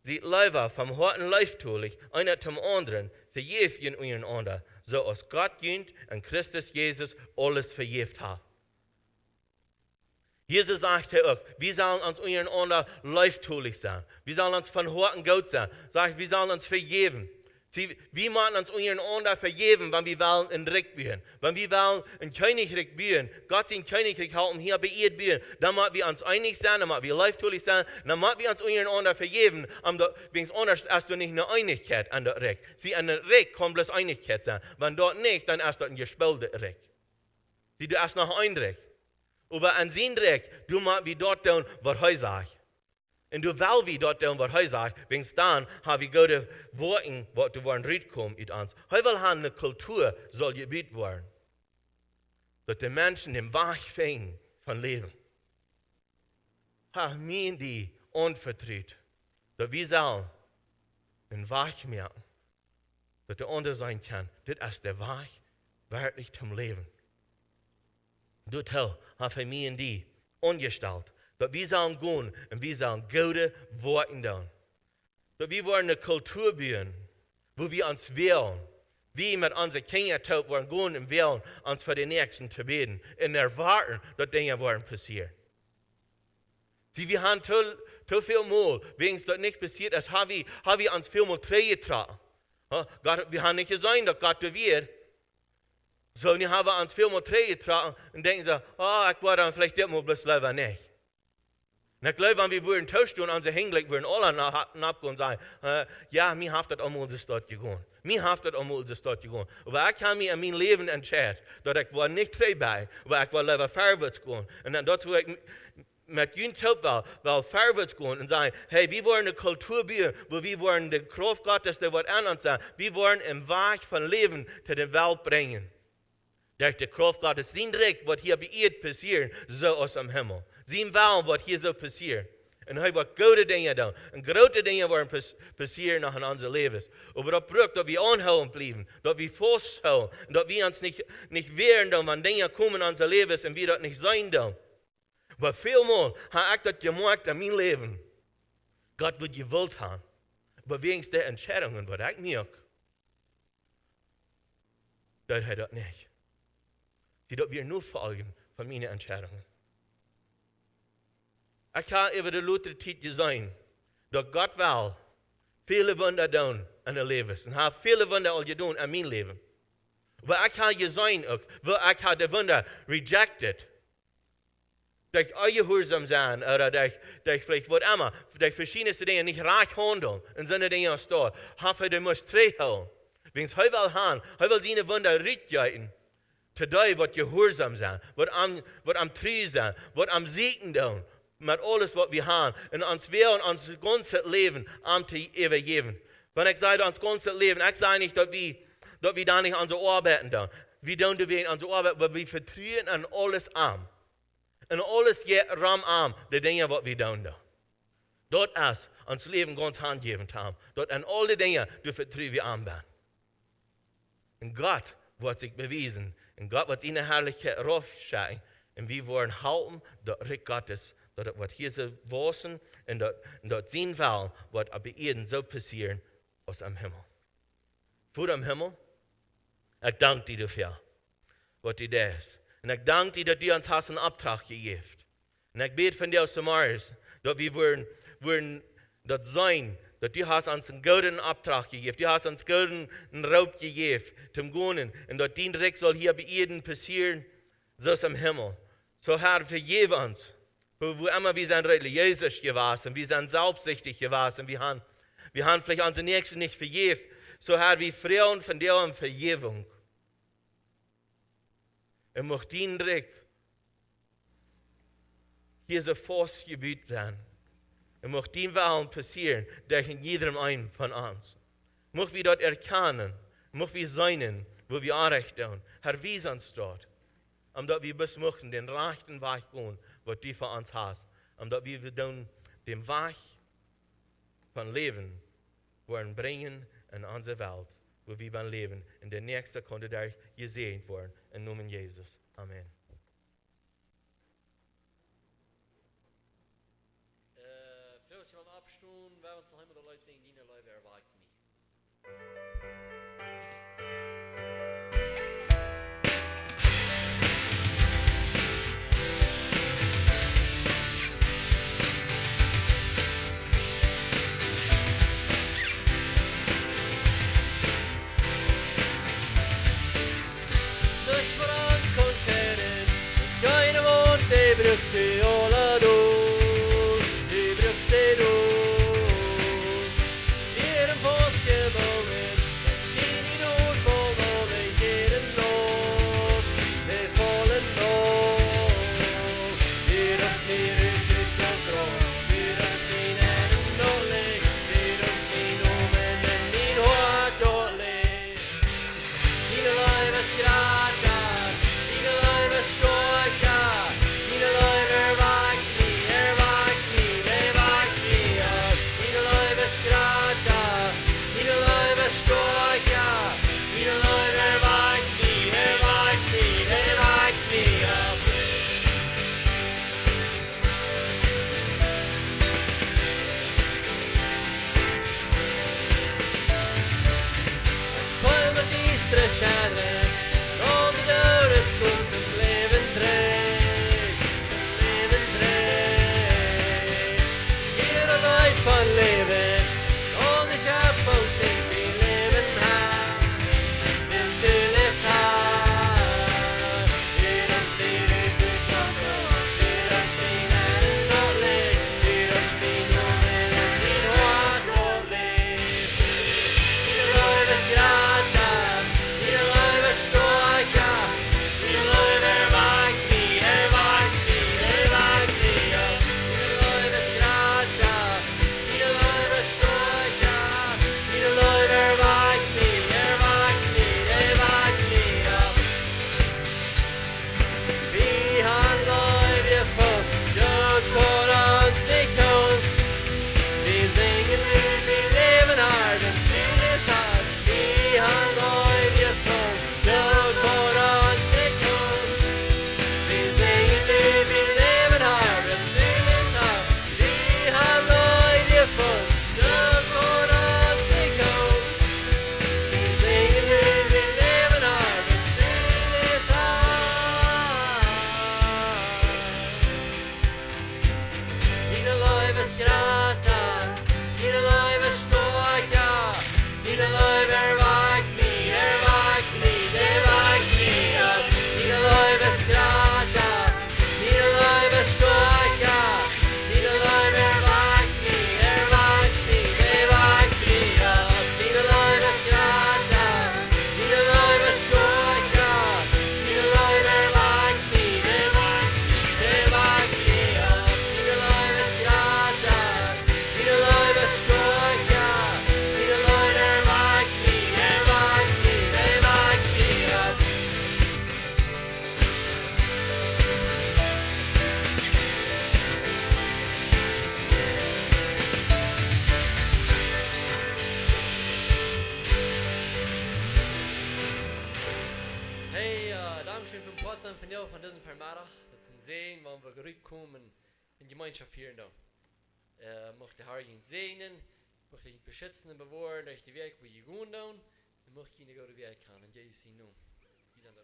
Sie leben vom Horten leichttulich, einer zum anderen, vergeben einander, so als Gott jünt und Christus Jesus alles vergeben hat. Jesus sagt er auch, wir sollen uns untereinander leiftulich sein. Wir sollen uns von Horten gut sein. Sagt, wir sollen uns vergeben. Wir müssen uns untereinander vergeben, wenn wir wollen ein Reich bauen. Wenn wir wollen ein Königreich bauen, Gott sein Königreich halten, hier bei ihr bauen, dann müssen wir uns einig sein, dann müssen wir leiftulich sein, dann müssen wir uns untereinander vergeben. Wegen anders hast du nicht eine Einigkeit an der Reich. An der Reich kann bloß Einigkeit sein. Wenn dort nicht, dann ist dort ein gespielte Reich. Du hast noch ein Reich. Aber an sein Reich, du musst wie dort tun, was er sagt. Und du willst wie dort tun, was er sagt, wegen dann haben wir gute Worte, was du wollen reinkommen mit uns. Er will haben eine Kultur, soll gebiet werden. Dass die Menschen den Weg finden von Leben. Haben mir die unvertritt. Dass wir sollen den Weg merken. Dass der andere sein kann. Das ist der Weg wirklich zum Leben. Du tell, hat mir und die umgestellt. Dass wir sollen gehen und wir sollen gute Worte tun. Dass wir wollen eine Kultur bauen, wo wir uns wählen. Wie mit unseren Kindern tun, wollen gehen und wählen, uns für die Nächsten zu beten. Und erwarten, dass Dinge wollen passieren. Wir haben zu viel Mal, wegen es das nicht passiert ist, haben wir uns viel Mal getragen. Wir haben nicht gesagt, dass Gott wird. So, wir haben uns viel Mal getragen und denken so, ich war dann vielleicht das mal bloß lieber nicht. Und ich glaube, wenn wir würden tauschen und unsere Hinblick würden alle nachgehen und sagen, ja, mir hat das einmal das dort gegangen. Mir hat das einmal das dort gegangen. Aber ich habe mich in meinem Leben entschieden, dass ich war nicht dabei, aber ich war lieber vorwärts gehen. Und dann dazu ich mit Jün Taub weil vorwärts gehen und sagen, hey, wir wollen eine Kultur bauen, wo wir wollen die Kraft Gottes, der wird an uns sein. Wir wollen im Weg von Leben zu der Welt bringen. Durch die Kraft Gottes, sein Recht, was hier bei ihr passiert, so aus dem Himmel. Sein Willen, was hier so passiert. Und er wird gute Dinge tun. Und große Dinge werden passieren nach in unserem Leben. Aber das braucht, dass wir anhalten bleiben, dass wir festhalten, und dass wir uns nicht wehren, wenn Dinge kommen in unser Leben und wir das nicht sein tun. Aber vielmal habe ich das gemerkt in meinem Leben. Gott wird gewollt haben. Aber wegen der Entscheidungen, was ich merke, das hat er nicht. Sie dass wir nur folgen von meinen Entscheidungen. Ich habe über die letzte Zeit gesehen, dass Gott will viele Wunder tun in der Leben. Und hat viele Wunder all getan in meinem Leben. Aber ich habe gesehen, wo ich habe die Wunder rejected. Durch Ungehorsam sein oder durch vielleicht was immer, durch verschiedene Dinge nicht reich handeln und so Dinge aus da. Habe ich muss treffen. Wegen er will seine Wunder richten. Zu dem, was gehorsam sein, was am treu sein, was am Siegen tun. Mit alles, was wir haben. Und uns will uns ganzes Leben am zu übergeben. Wenn ich sage, uns ganzes Leben, ich sage nicht, dass wir da nicht unsere Arbeiten tun. Wir tun wir unsere Arbeit, aber wir vertrauen an alles an. Und alles geht ram an, die Dinge, was wir tun. Dort ist uns Leben ganz handgebend haben. Dort an alle Dinge, die vertrauen wir an. Und Gott wird sich bewiesen. Und Gott wird ihnen Herrlichkeit raufschauen. Und wir wollen halten, dass Reich Gottes, dass was hier so wissen und dass sein Willen, was bei ihnen so passieren, aus dem Himmel. Vor dem Himmel, ich danke dir dafür, was du da ist. Und ich danke dir, dass du uns hast einen Auftrag gegeben. Und ich bete von dir aus dem Mars, dass wir wollen das sein, dass du hast uns einen guten Auftrag gegeben, du hast uns einen guten Raub gegeben, zum Gehen, und dass dein Recht soll hier bei ihnen passieren, so ist im Himmel. So Herr, vergib uns, wo immer wir sind religiös gewesen, wir sind selbstsüchtig gewesen, wir haben vielleicht unsere Nächsten nicht vergeben. So Herr, wir freuen von dir um Vergebung. Und möchte dein Recht hier so fast Gebiet sein. Und möchte dein Willen passieren durch jedem einen von uns. Möchte wir dort erkennen, möchte wir sein, wo wir Anrecht tun. Herr, wies uns dort. Omdat wir bis möchten den rechten Weg gehen, was du für uns hast. Omdat wir dann den Weg von Leben wollen bringen in unsere Welt, wo wir beim Leben. Und der Nächste konnte da gesehen werden. Im Namen Jesus. Amen. Vielleicht am Abstunden, wer uns noch immer die Leute denken, die Leute erwarten nicht. Wort sein von dir, von diesem Vermacher, dass sie sehen, wann wir zurückkommen in Gemeinschaft hier und da. Möchte Herr ihn segnen, möchte ihn beschützen und bewahren durch die Weg, wo ihr gehen tun, und möchte ihn gute Weg kann. Und Jesus, sie nun. Die sind da.